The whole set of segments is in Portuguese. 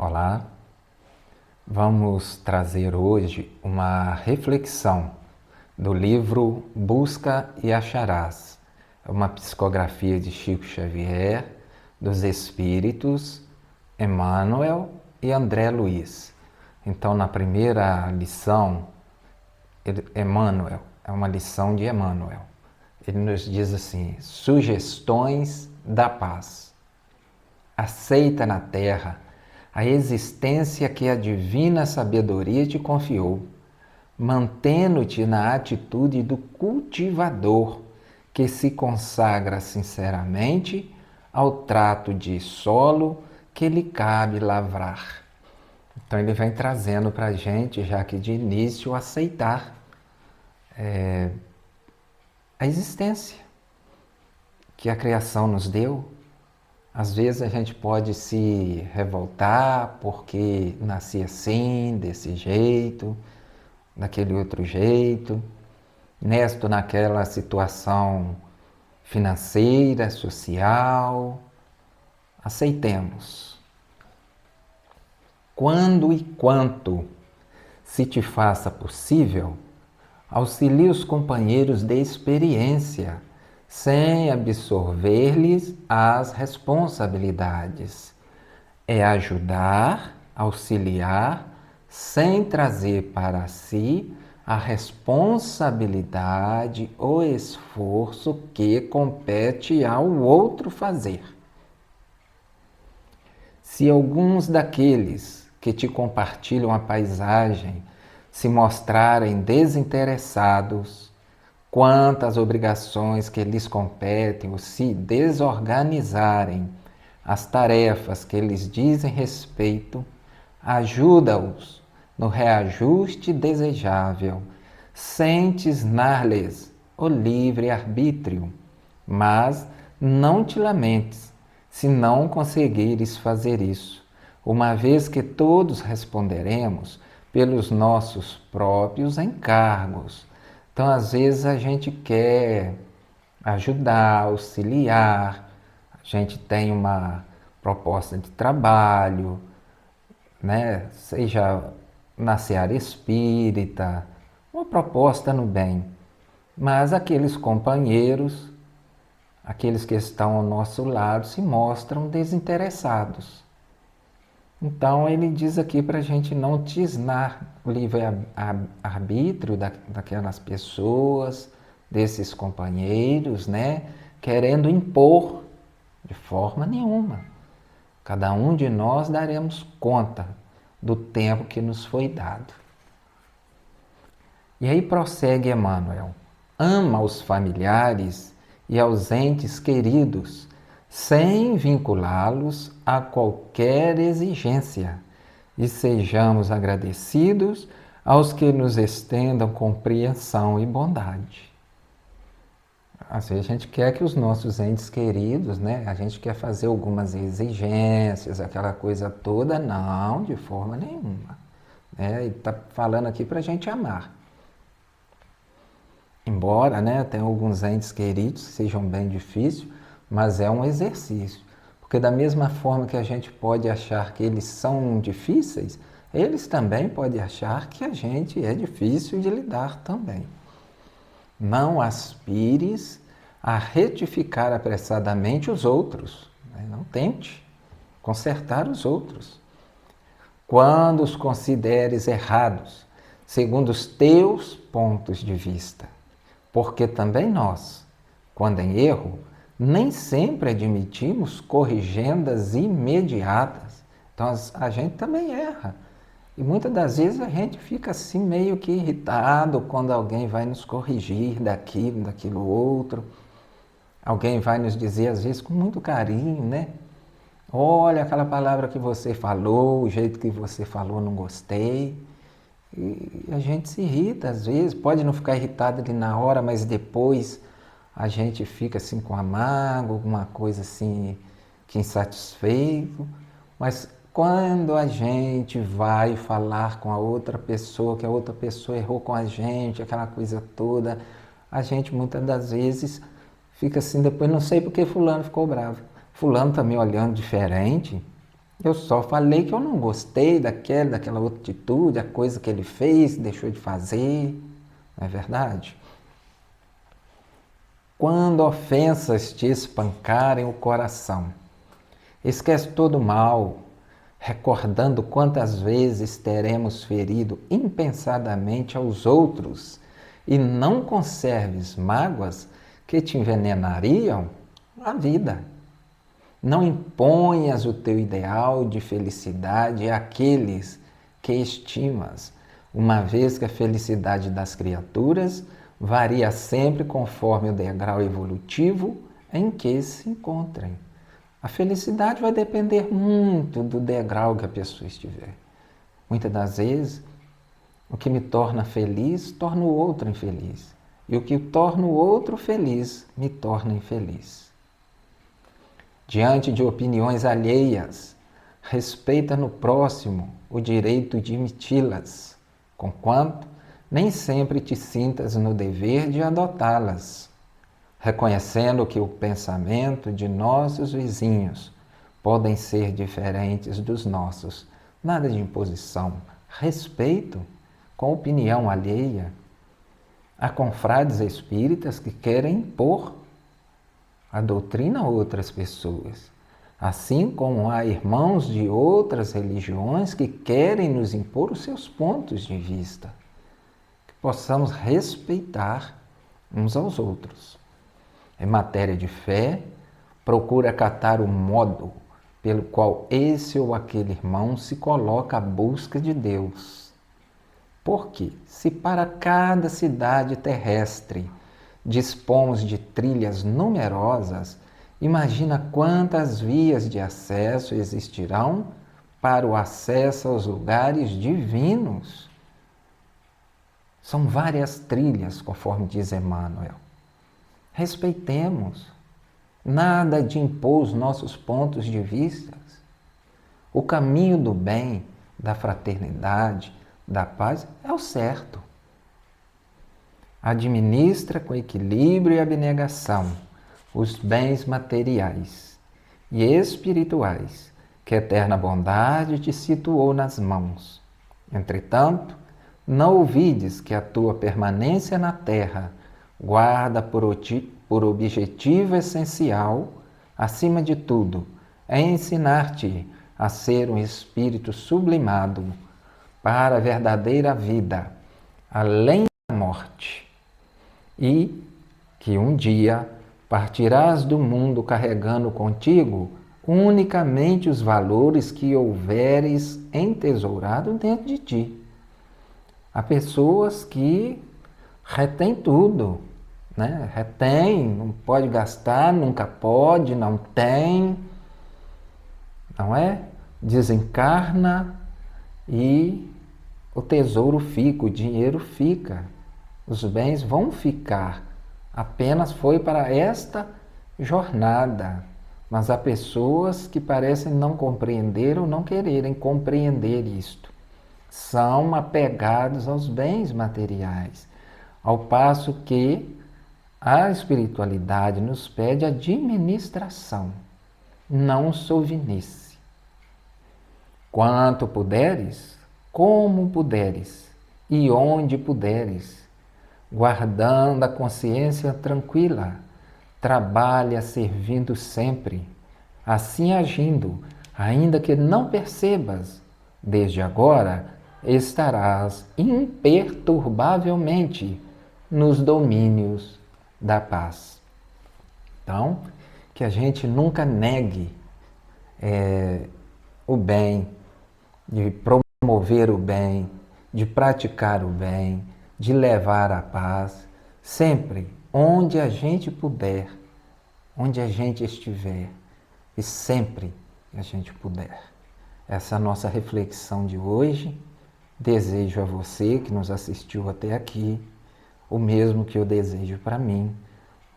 Olá, vamos trazer hoje uma reflexão do livro Busca e Acharás, uma psicografia de Chico Xavier, dos Espíritos, Emmanuel e André Luiz. Então, na primeira lição, Emmanuel, é uma lição de Emmanuel. Ele nos diz assim: sugestões da paz. Aceita na terra a existência que a divina sabedoria te confiou, mantendo-te na atitude do cultivador que se consagra sinceramente ao trato de solo que lhe cabe lavrar. Então ele vem trazendo para a gente, já que de início, aceitar a existência que a criação nos deu. Às vezes a gente pode se revoltar porque nasci assim, desse jeito, daquele outro jeito, nesta naquela situação financeira, social. Aceitemos. Quando e quanto se te faça possível, auxilie os companheiros de experiência, sem absorver-lhes as responsabilidades. É ajudar, auxiliar, sem trazer para si a responsabilidade ou esforço que compete ao outro fazer. Se alguns daqueles que te compartilham a paisagem se mostrarem desinteressados quanto às obrigações que lhes competem ou se desorganizarem as tarefas que lhes dizem respeito, ajuda-os no reajuste desejável, sem tisnar-lhes o livre-arbítrio, mas não te lamentes se não conseguires fazer isso, uma vez que todos responderemos pelos nossos próprios encargos. Então, às vezes, a gente quer ajudar, auxiliar, a gente tem uma proposta de trabalho, né? Seja na seara espírita, uma proposta no bem. Mas aqueles companheiros, aqueles que estão ao nosso lado, se mostram desinteressados. Então ele diz aqui para a gente não tisnar o livre-arbítrio daquelas pessoas, desses companheiros, né? Querendo impor de forma nenhuma. Cada um de nós daremos conta do tempo que nos foi dado. E aí prossegue Emmanuel: ama os familiares e aos entes queridos, sem vinculá-los a qualquer exigência, e sejamos agradecidos aos que nos estendam compreensão e bondade. Às vezes a gente quer que os nossos entes queridos, né? A gente quer fazer algumas exigências, aquela coisa toda, não, de forma nenhuma. Ele está falando aqui para a gente amar. Embora, né, tenha alguns entes queridos que sejam bem difíceis, mas é um exercício. Porque da mesma forma que a gente pode achar que eles são difíceis, eles também podem achar que a gente é difícil de lidar também. Não aspires a retificar apressadamente os outros, né? Não tente consertar os outros. Quando os consideres errados, segundo os teus pontos de vista, porque também nós, quando em erro, nem sempre admitimos corrigendas imediatas. Então a gente também erra. E muitas das vezes a gente fica assim meio que irritado quando alguém vai nos corrigir daquilo outro. Alguém vai nos dizer, às vezes, com muito carinho, né? Olha, aquela palavra que você falou, o jeito que você falou, não gostei. E a gente se irrita às vezes, pode não ficar irritado ali na hora, mas depois a gente fica assim com amargo, alguma coisa assim que insatisfeito. Mas quando a gente vai falar com a outra pessoa, que a outra pessoa errou com a gente, aquela coisa toda, a gente muitas das vezes fica assim, depois não sei porque fulano ficou bravo. Fulano está me olhando diferente, Eu só falei que eu não gostei daquela outra atitude, a coisa que ele fez, deixou de fazer. Não é verdade? Quando ofensas te espancarem o coração, esquece todo o mal, recordando quantas vezes teremos ferido impensadamente aos outros, e não conserves mágoas que te envenenariam a vida. Não imponhas o teu ideal de felicidade àqueles que estimas, uma vez que a felicidade das criaturas varia sempre conforme o degrau evolutivo em que se encontrem. A felicidade vai depender muito do degrau que a pessoa estiver. Muitas das vezes, o que me torna feliz torna o outro infeliz. E o que torna o outro feliz me torna infeliz. Diante de opiniões alheias, respeita no próximo o direito de emiti-las, conquanto nem sempre te sintas no dever de adotá-las, reconhecendo que o pensamento de nossos vizinhos podem ser diferentes dos nossos. Nada de imposição, respeito com opinião alheia. Há confrades espíritas que querem impor a doutrina a outras pessoas, assim como há irmãos de outras religiões que querem nos impor os seus pontos de vista, que possamos respeitar uns aos outros. Em matéria de fé, procura acatar o modo pelo qual esse ou aquele irmão se coloca à busca de Deus. Porque, se para cada cidade terrestre dispomos de trilhas numerosas, imagina quantas vias de acesso existirão para o acesso aos lugares divinos. São várias trilhas, conforme diz Emmanuel. Respeitemos. Nada de impor os nossos pontos de vista. O caminho do bem, da fraternidade, da paz é o certo. Administra com equilíbrio e abnegação os bens materiais e espirituais que a eterna bondade te situou nas mãos. Entretanto, não ouvides que a tua permanência na terra guarda por objetivo essencial, acima de tudo, ensinar-te a ser um espírito sublimado para a verdadeira vida, além da morte. E que um dia partirás do mundo carregando contigo unicamente os valores que houveres entesourado dentro de ti. Há pessoas que retêm tudo, né? Retém, não pode gastar, nunca pode, não tem, não é? Desencarna e o tesouro fica, o dinheiro fica. Os bens vão ficar, apenas foi para esta jornada. Mas há pessoas que parecem não compreender ou não quererem compreender isto. São apegados aos bens materiais, ao passo que a espiritualidade nos pede administração, não sovinice. Quanto puderes, como puderes e onde puderes, guardando a consciência tranquila, trabalha servindo sempre, assim agindo, ainda que não percebas, desde agora estarás imperturbavelmente nos domínios da paz. Então, que a gente nunca negue o bem, de promover o bem, de praticar o bem, de levar a paz, sempre onde a gente puder, onde a gente estiver e sempre que a gente puder. Essa é a nossa reflexão de hoje. Desejo a você que nos assistiu até aqui o mesmo que eu desejo para mim: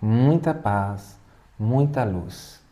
muita paz, muita luz.